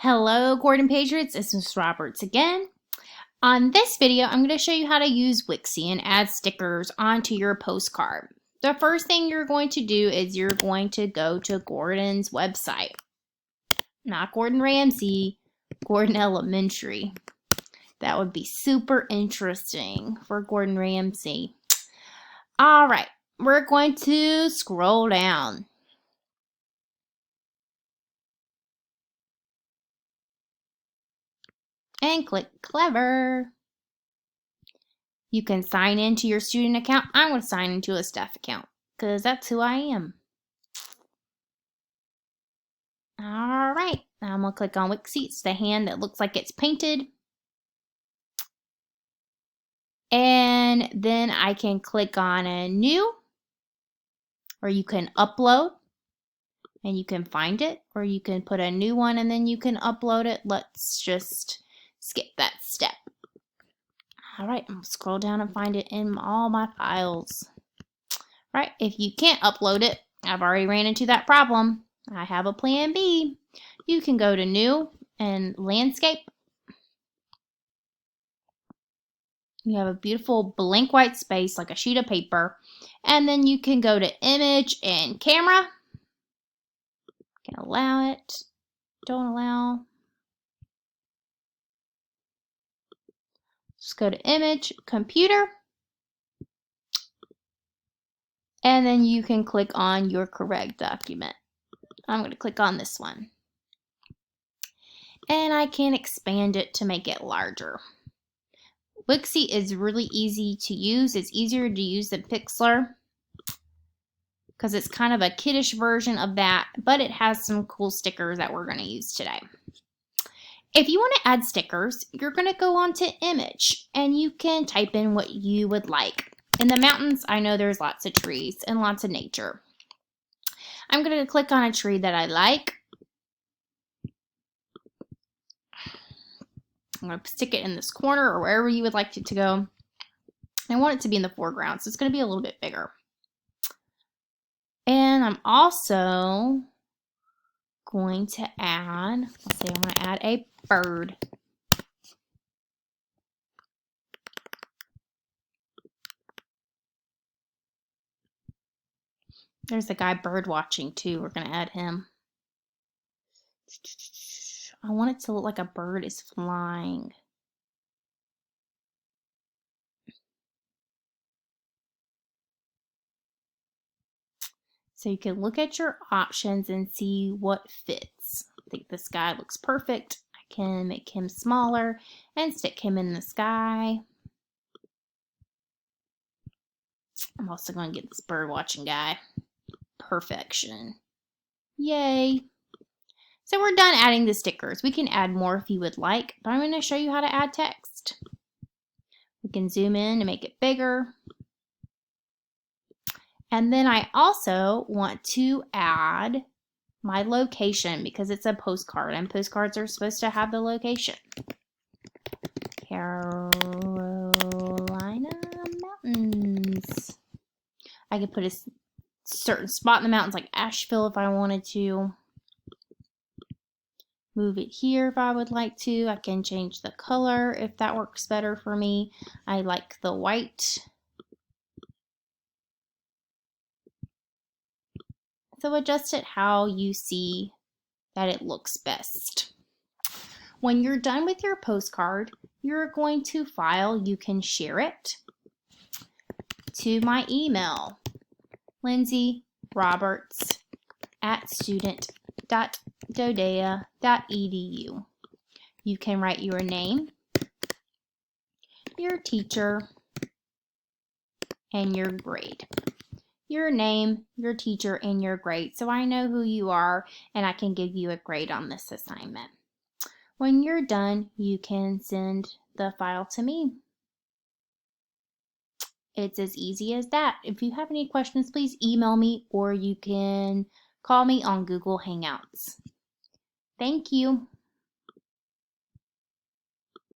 Hello, Gordon Patriots. It's Ms. Roberts again. On this video, I'm going to show you how to use Wixie and add stickers onto your postcard. The first thing you're going to do is you're going to go to Gordon's website. Not Gordon Ramsay, Gordon Elementary. That would be super interesting for Gordon Ramsay. All right, we're going to scroll down. And click Clever. You can sign into your student account. I'm going to sign into a staff account because that's who I am. All right, now I'm going to click on Wixie. It's the hand that looks like it's painted. And then I can click on a new, or you can upload and you can find it, or you can put a new one and then you can upload it. Let's just skip that step. All right, I'm going to scroll down and find it in all my files. All right, if you can't upload it, I've already ran into that problem. I have a plan B. You can go to New and Landscape. You have a beautiful blank white space like a sheet of paper. And then you can go to Image and Camera. You can allow it. Don't allow. Just go to Image, Computer. And then you can click on your correct document. I'm going to click on this one. And I can expand it to make it larger. Wixie is really easy to use. It's easier to use than Pixlr because it's kind of a kiddish version of that, but it has some cool stickers that we're going to use today. If you want to add stickers, you're going to go on to Image and you can type in what you would like. In the mountains, I know there's lots of trees and lots of nature. I'm going to click on a tree that I like. I'm going to stick it in this corner or wherever you would like it to go. I want it to be in the foreground, so it's going to be a little bit bigger. And I'm also going to add, let's say I'm going to add a bird. There's the guy bird watching too. We're going to add him. I want it to look like a bird is flying. So you can look at your options and see what fits. I think this guy looks perfect. I can make him smaller and stick him in the sky. I'm also going to get this bird watching guy. Perfection. Yay. So we're done adding the stickers. We can add more if you would like, but I'm going to show you how to add text. We can zoom in to make it bigger. And then I also want to add my location because it's a postcard and postcards are supposed to have the location. Carolina Mountains. I could put a certain spot in the mountains like Asheville if I wanted to. Move it here if I would like to. I can change the color if that works better for me. I like the white. So adjust it how you see that it looks best. When you're done with your postcard, you're going to file. You can share it to my email, lindsayroberts@student.dodea.edu. You can write your name, your teacher, and your grade. Your name, your teacher, and your grade, so I know who you are and I can give you a grade on this assignment. When you're done, you can send the file to me. It's as easy as that. If you have any questions, please email me or you can call me on Google Hangouts. Thank you.